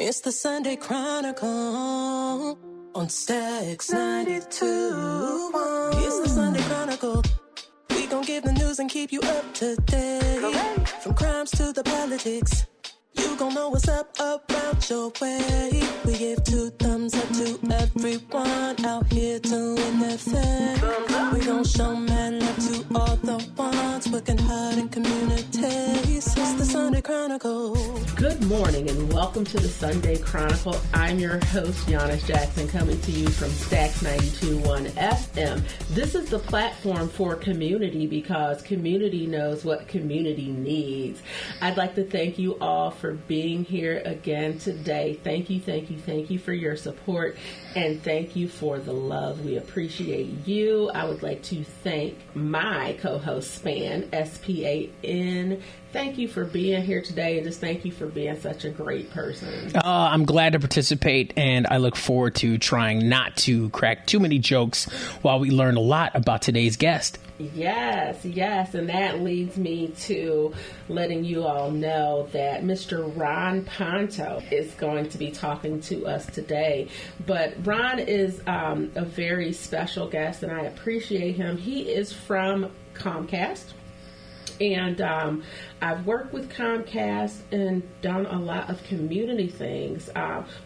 It's the Sunday Chronicle on Stacks 92.1. It's the Sunday Chronicle. We gon' give the news and keep you up to date. From crimes to the politics, you gon' know what's up around your way. We give 2 thumbs up to everyone out here doing their thing. We gon' show mad love to all the ones working hard in communities. It's the Sunday Chronicle. Good morning and welcome to the Sunday Chronicle. I'm your host, Giannis Jackson, coming to you from Stacks 92.1 FM. This is the platform for community because community knows what community needs. I'd like to thank you all for being here again today. Thank you for your support, and thank you for the love. We appreciate you. I would like to thank my co-host, Span, S-P-A-N. Thank you for being here today, and just thank you for being such a great person. I'm glad to participate, and I look forward to trying not to crack too many jokes while we learn a lot about today's guest. Yes, and that leads me to letting you all know that Mr. Rob Ponto is going to be talking to us today. But Ron is a very special guest, and I appreciate him. He is from Comcast. And I've worked with Comcast and done a lot of community things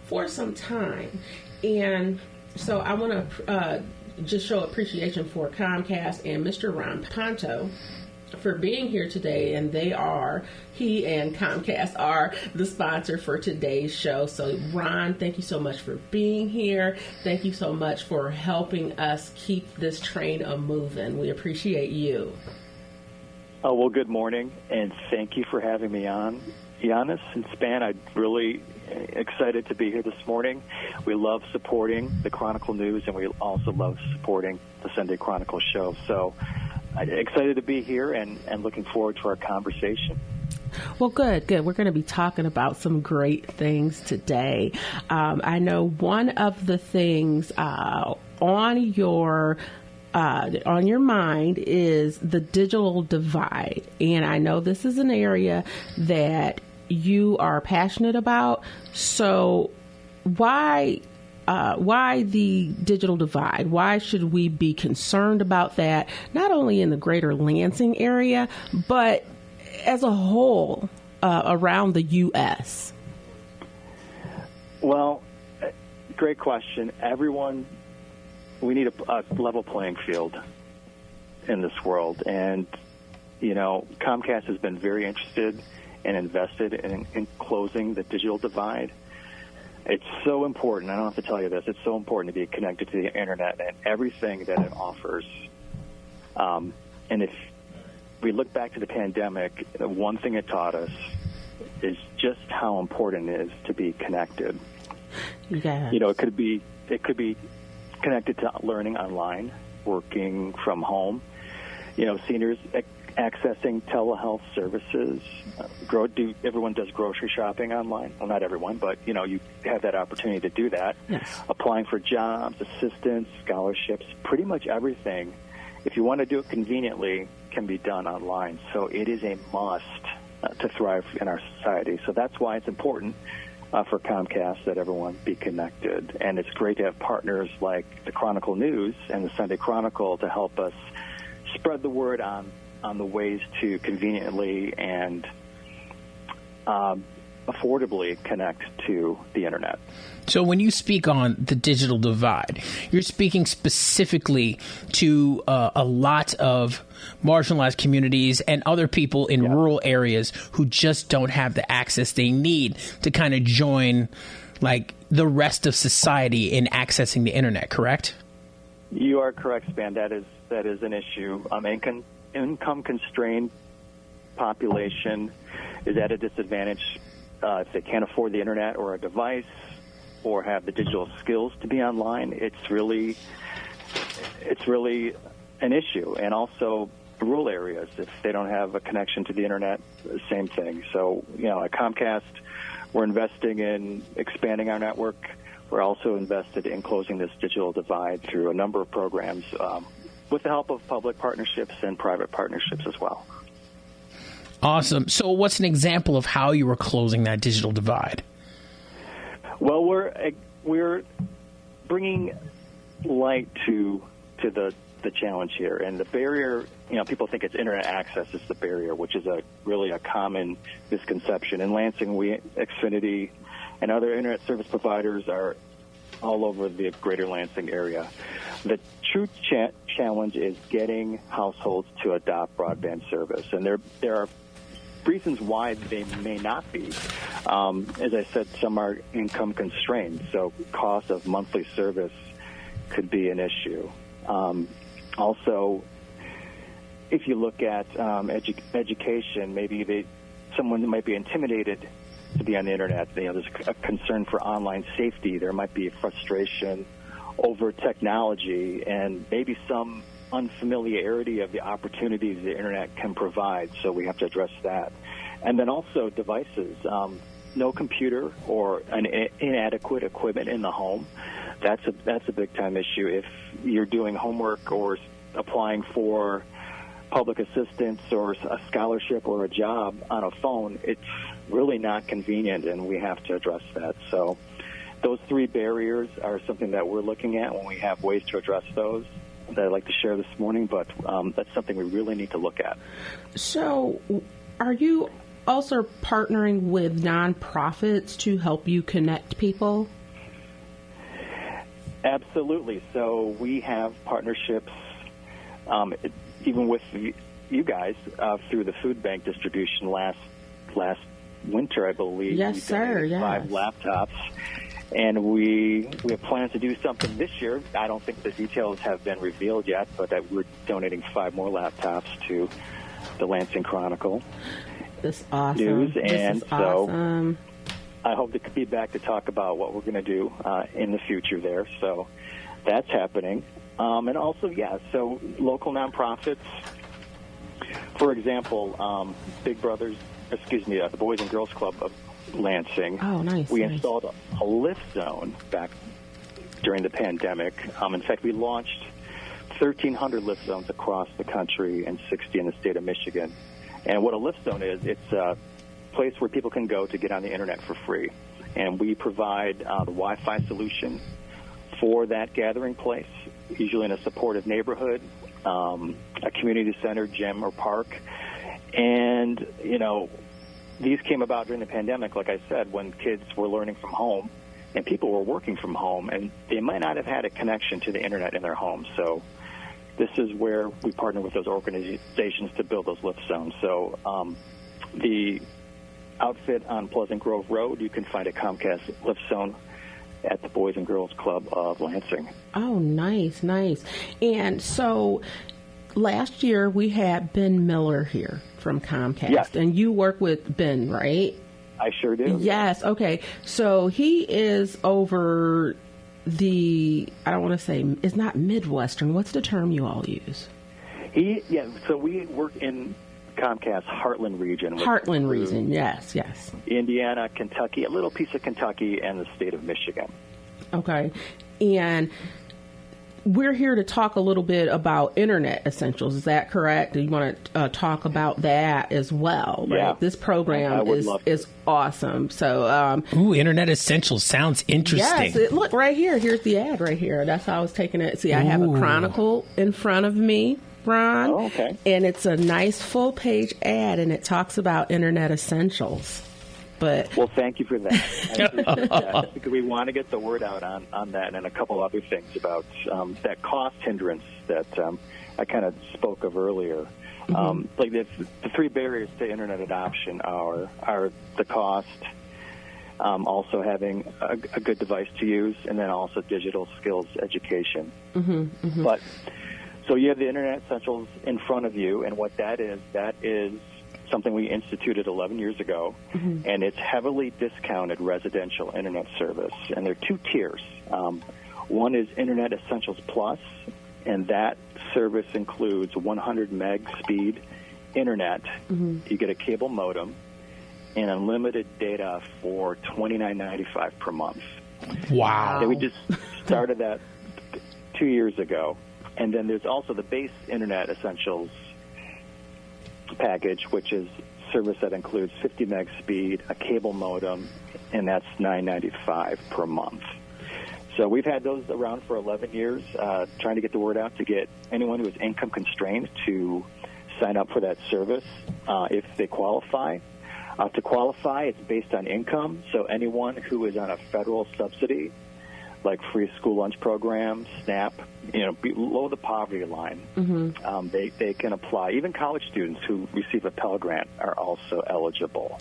for some time. And so I want to just show appreciation for Comcast and Mr. Rob Ponto for being here today. And he and Comcast are the sponsor for today's show. So Ron, thank you so much for being here. Thank you so much for helping us keep this train a-moving. We appreciate you. Oh, well, good morning, and thank you for having me on. Giannis and Span, I'm really excited to be here this morning. We love supporting the Chronicle News, and we also love supporting the Sunday Chronicle show. So I'm excited to be here and looking forward to our conversation. Well, good. We're going to be talking about some great things today. I know one of the things on your mind is the digital divide. And I know this is an area that you are passionate about. So why the digital divide? Why should we be concerned about that? Not only in the greater Lansing area, but as a whole around the U.S.? Well, great question. We need a level playing field in this world. And, Comcast has been very interested and invested in closing the digital divide. It's so important. I don't have to tell you this. It's so important to be connected to the Internet and everything that it offers. And if we look back to the pandemic, one thing it taught us is just how important it is to be connected. Yes. It could be connected to learning online, working from home, seniors accessing telehealth services. Everyone does grocery shopping online. Well, not everyone, but, you have that opportunity to do that. Yes. Applying for jobs, assistance, scholarships, pretty much everything, if you want to do it conveniently, can be done online. So it is a must to thrive in our society. So that's why it's important for Comcast that everyone be connected. And it's great to have partners like the Chronicle News and the Sunday Chronicle to help us spread the word on the ways to conveniently and affordably connect to the Internet. So when you speak on the digital divide, you're speaking specifically to a lot of marginalized communities and other people in rural areas who just don't have the access they need to kind of join like the rest of society in accessing the Internet, correct? You are correct, Span. That is an issue. Income-constrained population is at a disadvantage if they can't afford the Internet or a device or have the digital skills to be online. It's really an issue. And also rural areas, if they don't have a connection to the Internet, the same thing. So, at Comcast, we're investing in expanding our network. We're also invested in closing this digital divide through a number of programs with the help of public partnerships and private partnerships as well. Awesome. So what's an example of how you were closing that digital divide? Well, we're bringing light to the challenge here, and the barrier. People think it's internet access is the barrier, which is really a common misconception. In Lansing, Xfinity and other internet service providers are all over the greater Lansing area. The true challenge is getting households to adopt broadband service, and there are reasons why they may not be. As I said, some are income constrained, so cost of monthly service could be an issue. Also, if you look at education, maybe someone might be intimidated to be on the internet. There's a concern for online safety. There might be a frustration over technology and maybe some unfamiliarity of the opportunities the internet can provide. So we have to address that. And then also devices. No computer or an inadequate equipment in the home. That's a big time issue. If you're doing homework or applying for public assistance or a scholarship or a job on a phone, it's really not convenient, and we have to address that. So those three barriers are something that we're looking at when we have ways to address those that I'd like to share this morning, but that's something we really need to look at. So are you also partnering with nonprofits to help you connect people? Absolutely. So we have partnerships even with you guys through the food bank distribution last winter, I believe. Yes, sir. Yes. 5 laptops. And we have plans to do something this year. I don't think the details have been revealed yet, but we're donating 5 more laptops to the Lansing Chronicle. That's awesome. News. And this is awesome. I hope to be back to talk about what we're going to do in the future there. So that's happening. And also, so local nonprofits, for example, the Boys and Girls Club of Lansing. Oh, nice. We nice. installed a lift zone back during the pandemic. In fact, we launched 1,300 lift zones across the country and 60 in the state of Michigan. And what a lift zone is, it's a place where people can go to get on the internet for free. And we provide the Wi-Fi solution for that gathering place, usually in a supportive neighborhood, a community center, gym, or park. And, these came about during the pandemic, like I said, when kids were learning from home and people were working from home, and they might not have had a connection to the internet in their home. So this is where we partner with those organizations to build those lift zones. So the outfit on Pleasant Grove Road, you can find a Comcast lift zone at the Boys and Girls Club of Lansing. Oh, nice, nice. And so last year we had Ben Miller here from Comcast. Yes. And you work with Ben, right? I sure do. Yes. Okay. So he is over I don't want to say, it's not Midwestern. What's the term you all use? So we work in Comcast Heartland region. Heartland region, yes. Indiana, Kentucky, a little piece of Kentucky, and the state of Michigan. Okay. And we're here to talk a little bit about Internet Essentials. Is that correct? You want to talk about that as well, right? Yeah. This program is awesome. So, Internet Essentials sounds interesting. Yes, look right here. Here's the ad right here. That's how I was taking it. See, I have a Chronicle in front of me, Ron. Oh, okay. And it's a nice full-page ad, and it talks about Internet Essentials. Well, thank you for that. I appreciate that, because we want to get the word out on that and a couple other things about that cost hindrance that I kind of spoke of earlier. Mm-hmm. Like the 3 barriers to internet adoption are the cost, also having a good device to use, and then also digital skills education. Mm-hmm, mm-hmm. But so you have the Internet Essentials in front of you, and what that is something we instituted 11 years ago, mm-hmm. and it's heavily discounted residential internet service. And there are 2 tiers. One is Internet Essentials Plus, and that service includes 100 meg speed internet. Mm-hmm. You get a cable modem and unlimited data for $29.95 per month. Wow. And we just started that 2 years ago. And then there's also the base Internet Essentials package, which is service that includes 50 meg speed, a cable modem, and that's $9.95 per month. So we've had those around for 11 years, trying to get the word out to get anyone who is income constrained to sign up for that service if they qualify. To qualify, it's based on income, so anyone who is on a federal subsidy, like free school lunch programs, SNAP, below the poverty line, they can apply. Even college students who receive a Pell Grant are also eligible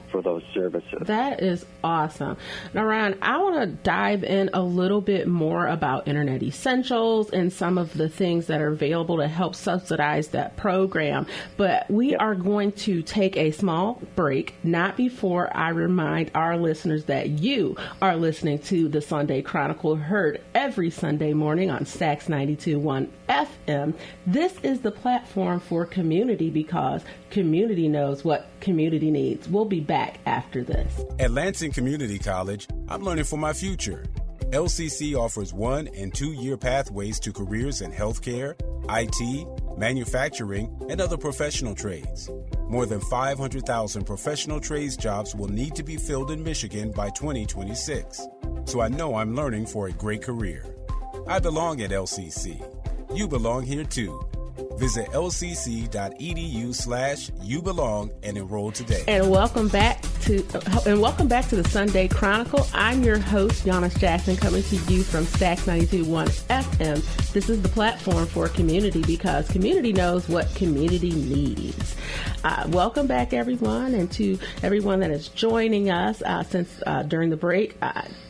for those services. That is awesome. Now, Ron, I want to dive in a little bit more about Internet Essentials and some of the things that are available to help subsidize that program. But we are going to take a small break, not before I remind our listeners that you are listening to the Sunday Chronicle, heard every Sunday morning on Stax 92.1 FM. This is the platform for community because community knows what community needs. We'll be back after this. At Lansing Community College, I'm learning for my future. LCC offers 1- and 2-year pathways to careers in healthcare, IT, manufacturing, and other professional trades. More than 500,000 professional trades jobs will need to be filled in Michigan by 2026. So I know I'm learning for a great career. I belong at LCC. You belong here too. Visit lcc.edu/youbelong and enroll today. And welcome back to the Sunday Chronicle. I'm your host, Giannis Jackson, coming to you from Stax 92.1 FM. This is the platform for community because community knows what community needs. Welcome back, everyone, and to everyone that is joining us since during the break.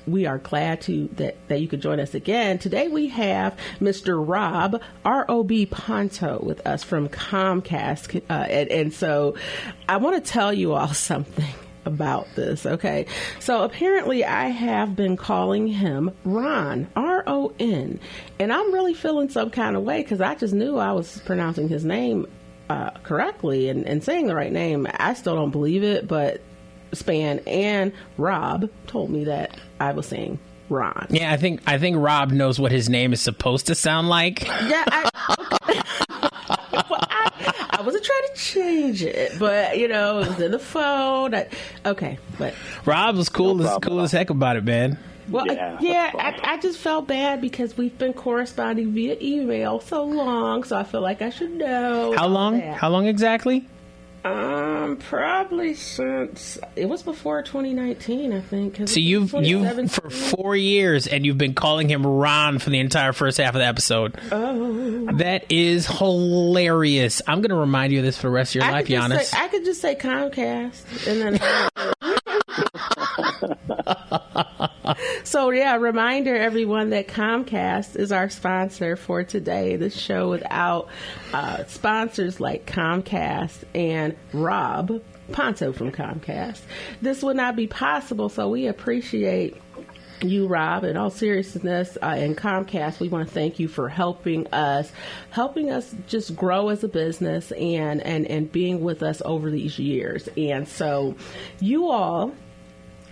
We are glad that you could join us again. Today we have Mr. Rob Ponto with us from Comcast. And so I want to tell you all something about this, okay? So apparently I have been calling him Ron, R-O-N, and I'm really feeling some kind of way because I just knew I was pronouncing his name correctly and saying the right name. I still don't believe it, but Span and Rob told me that I was saying Ron. Yeah, I think Rob knows what his name is supposed to sound like. Yeah, I wasn't trying to change it, but it was in the phone. But Rob was cool as heck about it, man. Well, I just felt bad because we've been corresponding via email so long, so I feel like I should know. How long? How long exactly? Probably since it was before 2019, I think. So you've for 4 years, and you've been calling him Ron for the entire first half of the episode. Oh, that is hilarious! I'm going to remind you of this for the rest of your life, Giannis. I could just say Comcast, and then. So, reminder, everyone, that Comcast is our sponsor for today. This show without sponsors like Comcast and Rob Ponto from Comcast, this would not be possible. So we appreciate you, Rob. In all seriousness, and Comcast, we want to thank you for helping us just grow as a business and being with us over these years. And so you all,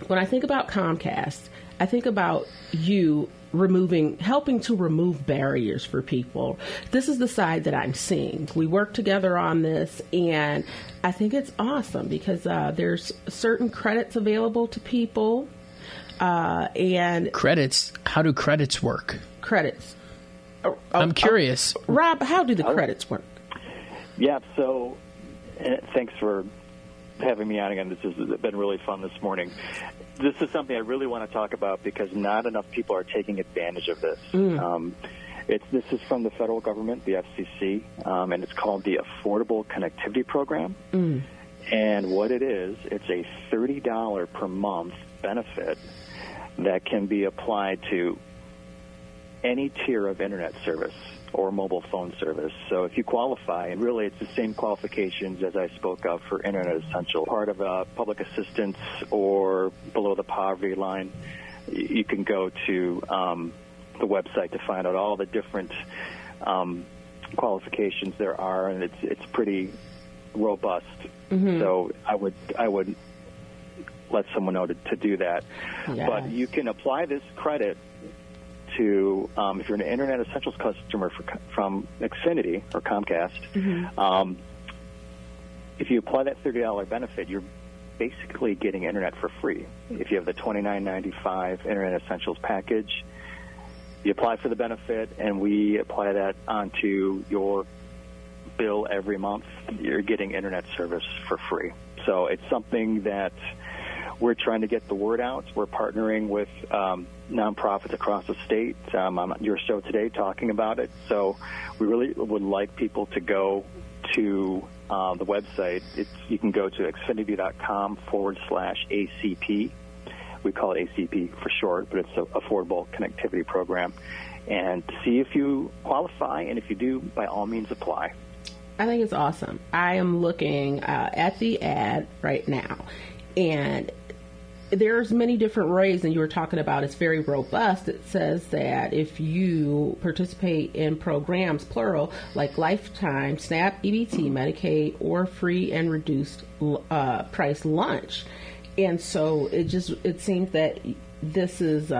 when I think about Comcast, I think about you helping to remove barriers for people. This is the side that I'm seeing. We work together on this, and I think it's awesome because there's certain credits available to people. And credits? How do credits work? Credits. I'm curious. Rob, how do the credits work? Yeah, so thanks for having me on again. This has been really fun this morning. This is something I really want to talk about because not enough people are taking advantage of this. This is from the federal government, the FCC, and it's called the Affordable Connectivity Program. And what it is, it's a $30 per month benefit that can be applied to any tier of internet service or mobile phone service. So if you qualify, and really it's the same qualifications as I spoke of for Internet Essential, part of public assistance or below the poverty line, you can go to the website to find out all the different qualifications there are, and it's pretty robust. So I would let someone know to do that. Yeah. But you can apply this credit to, if you're an Internet Essentials customer from Xfinity or Comcast, if you apply that $30 benefit, you're basically getting internet for free. If you have the $29.95 Internet Essentials package, you apply for the benefit, and we apply that onto your bill every month. You're getting internet service for free. So it's something that we're trying to get the word out. We're partnering with nonprofits across the state. I'm on your show today talking about it. So we really would like people to go to the website. You can go to xfinity.com/ACP. We call it ACP for short, but it's an Affordable Connectivity Program. And see if you qualify, and if you do, by all means apply. I think it's awesome. I am looking at the ad right now, and there's many different ways, and you were talking about it's very robust. It says that if you participate in programs, plural, like Lifetime, SNAP, EBT, Medicaid, or free and reduced price lunch. And so it seems that this is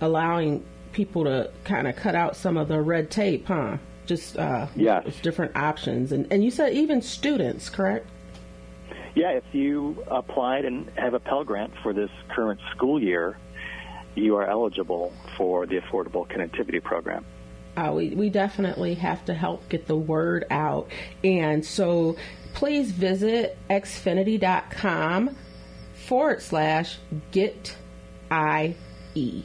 allowing people to kind of cut out some of the red tape, huh? Yes. Different options. And you said even students, correct? Yeah, if you applied and have a Pell Grant for this current school year, you are eligible for the Affordable Connectivity Program. We definitely have to help get the word out. And so please visit xfinity.com/GetIE.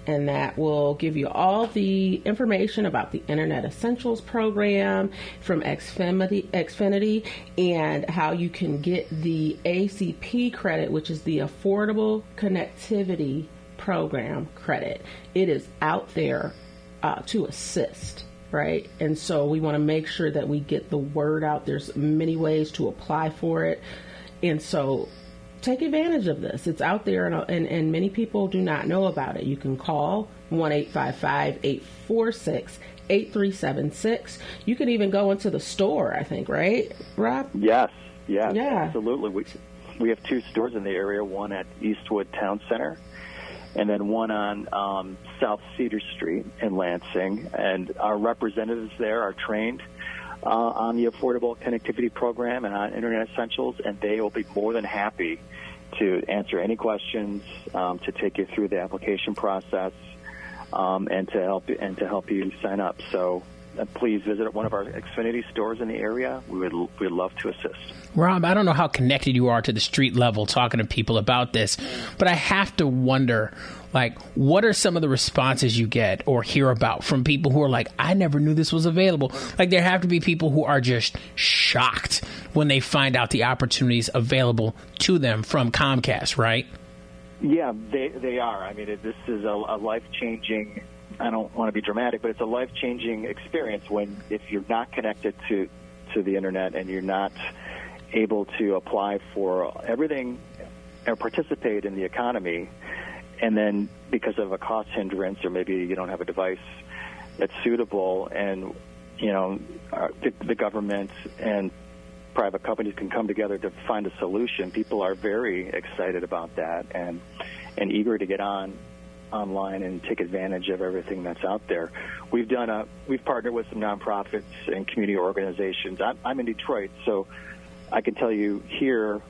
And that will give you all the information about the Internet Essentials program from Xfinity and how you can get the ACP credit, which is the Affordable Connectivity Program credit. It is out there to assist, right? And so we want to make sure that we get the word out. There's many ways to apply for it. And so take advantage of this. It's out there, and many people do not know about it. You can call 1-855-846-8376. You can even go into the store, I think, right, Rob? Yes, Yeah. Absolutely. We have two stores in the area, one at Eastwood Town Center and then one on South Cedar Street in Lansing. And our representatives there are trained on the Affordable Connectivity Program and on Internet Essentials, and they will be more than happy to answer any questions, to take you through the application process, and to help you sign up. So please visit one of our Xfinity stores in the area. We'd love to assist. Rob, I don't know how connected you are to the street level talking to people about this, but I have to wonder, what are some of the responses you get or hear about from people who are like, I never knew this was available? There have to be people who are just shocked when they find out the opportunities available to them from Comcast, right? Yeah, they are. I mean, this is a life-changing, I don't want to be dramatic, but it's a life-changing experience if you're not connected to the Internet and you're not able to apply for everything or participate in the economy, and then because of a cost hindrance or maybe you don't have a device that's suitable, and the government and private companies can come together to find a solution. People are very excited about that and eager to get online and take advantage of everything that's out there. We've partnered with some nonprofits and community organizations. I'm in Detroit, so I can tell you here,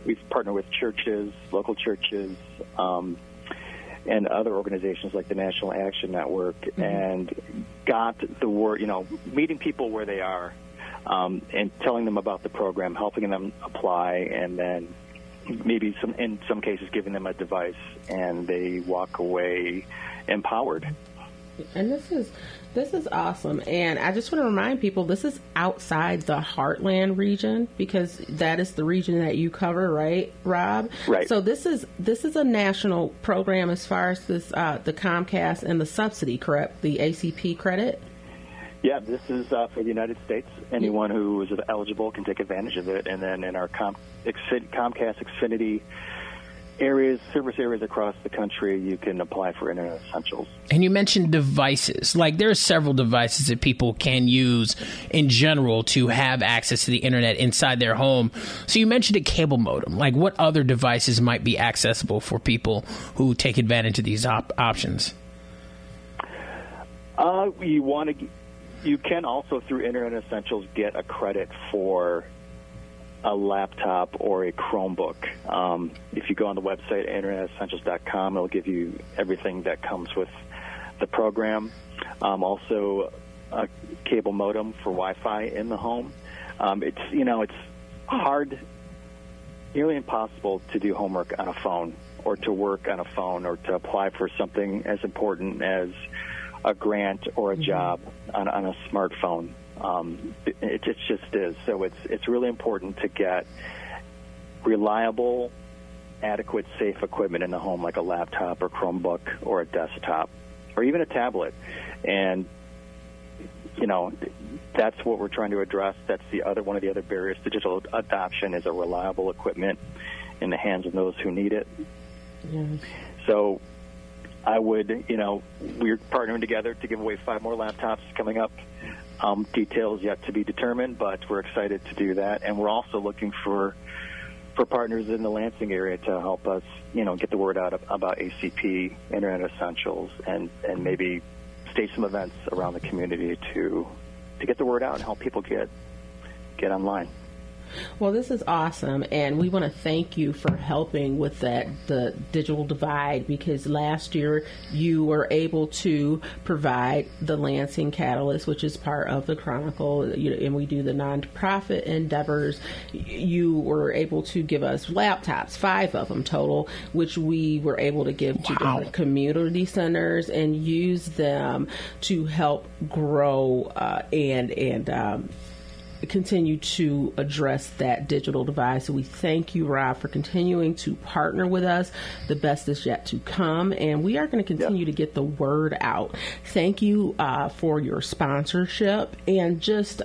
we've partnered with churches, local churches, and other organizations like the National Action Network, and got the word, meeting people where they are, and telling them about the program, helping them apply, and then maybe in some cases giving them a device, and they walk away empowered. And this is awesome. And I just want to remind people, this is outside the Heartland region, because that is the region that you cover, right, Rob? Right. So this is a national program as far as this the Comcast and the subsidy, correct? The ACP credit? Yeah, this is for the United States. Anyone who is eligible can take advantage of it. And then in our Comcast Xfinity service areas across the country, you can apply for Internet Essentials. And you mentioned devices. There are several devices that people can use in general to have access to the Internet inside their home. So you mentioned a cable modem. What other devices might be accessible for people who take advantage of these options? You can also, through Internet Essentials, get a credit for a laptop or a Chromebook. If you go on the website, internetessentials.com, it'll give you everything that comes with the program. Also, a cable modem for Wi-Fi in the home. It's hard, nearly impossible to do homework on a phone or to work on a phone or to apply for something as important as a grant or a job on a smartphone. It just is. So it's really important to get reliable, adequate, safe equipment in the home, like a laptop or Chromebook or a desktop or even a tablet. And, that's what we're trying to address. That's one of the other barriers to digital adoption is a reliable equipment in the hands of those who need it. Yes. So I would, we're partnering together to give away 5 more laptops coming up. Details yet to be determined, but we're excited to do that. And we're also looking for partners in the Lansing area to help us, get the word out about ACP, Internet Essentials, and maybe stage some events around the community to get the word out and help people get online. Well, this is awesome, and we want to thank you for helping with the digital divide, because last year you were able to provide the Lansing Catalyst, which is part of the Chronicle, and we do the nonprofit endeavors. You were able to give us laptops, 5 of them total, which we were able to give to different community centers and use them to help grow and continue to address that digital divide. So we thank you, Rob, for continuing to partner with us. The best is yet to come, and we are going to continue to get the word out. Thank you for your sponsorship and just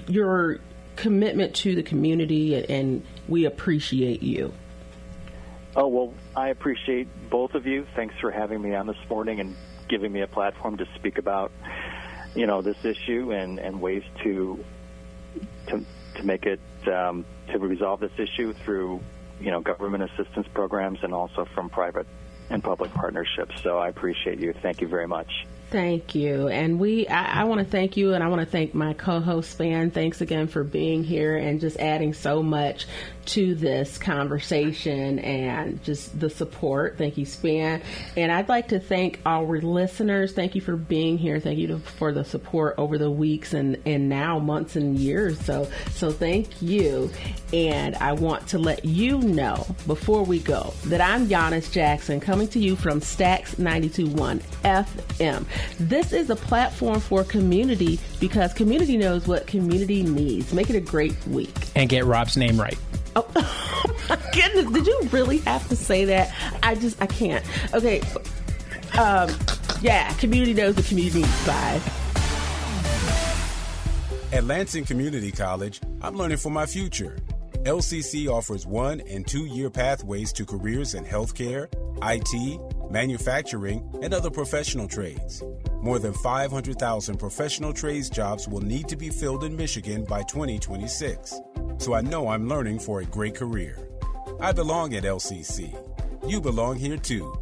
your commitment to the community, and we appreciate you. Oh, well, I appreciate both of you. Thanks for having me on this morning and giving me a platform to speak about, this issue and ways to make it to resolve this issue through government assistance programs and also from private and public partnerships. So I appreciate you. Thank you very much. Thank you. And I want to thank you, and I want to thank my co-host, Span. Thanks again for being here and just adding so much to this conversation and just the support. Thank you, Span. And I'd like to thank our listeners. Thank you for being here. Thank you for the support over the weeks and now months and years. So thank you. And I want to let you know before we go that I'm Giannis Jackson, coming to you from Stax 92.1 FM. This is a platform for community, because community knows what community needs. Make it a great week. And get Rob's name right. Oh, my goodness. Did you really have to say that? I can't. Okay. Community knows what community needs. Bye. At Lansing Community College, I'm learning for my future. LCC offers 1- and 2-year pathways to careers in healthcare, IT, manufacturing, and other professional trades. More than 500,000 professional trades jobs will need to be filled in Michigan by 2026. So I know I'm learning for a great career. I belong at LCC. You belong here too.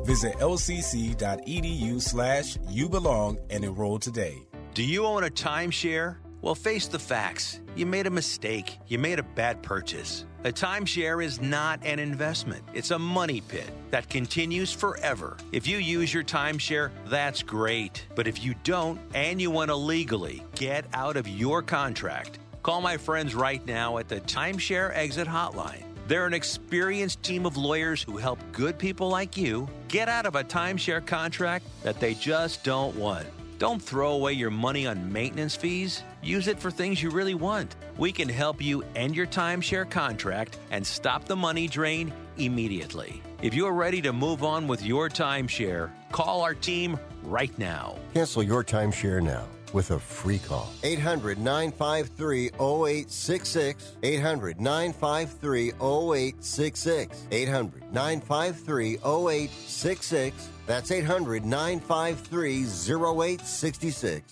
Visit lcc.edu/youbelong and enroll today. Do you own a timeshare? Well, face the facts. You made a mistake. You made a bad purchase. A timeshare is not an investment. It's a money pit that continues forever. If you use your timeshare, that's great. But if you don't, and you want to legally get out of your contract, call my friends right now at the Timeshare Exit Hotline. They're an experienced team of lawyers who help good people like you get out of a timeshare contract that they just don't want. Don't throw away your money on maintenance fees. Use it for things you really want. We can help you end your timeshare contract and stop the money drain immediately. If you're ready to move on with your timeshare, call our team right now. Cancel your timeshare now with a free call. 800-953-0866. 800-953-0866. 800-953-0866. That's 800-953-0866.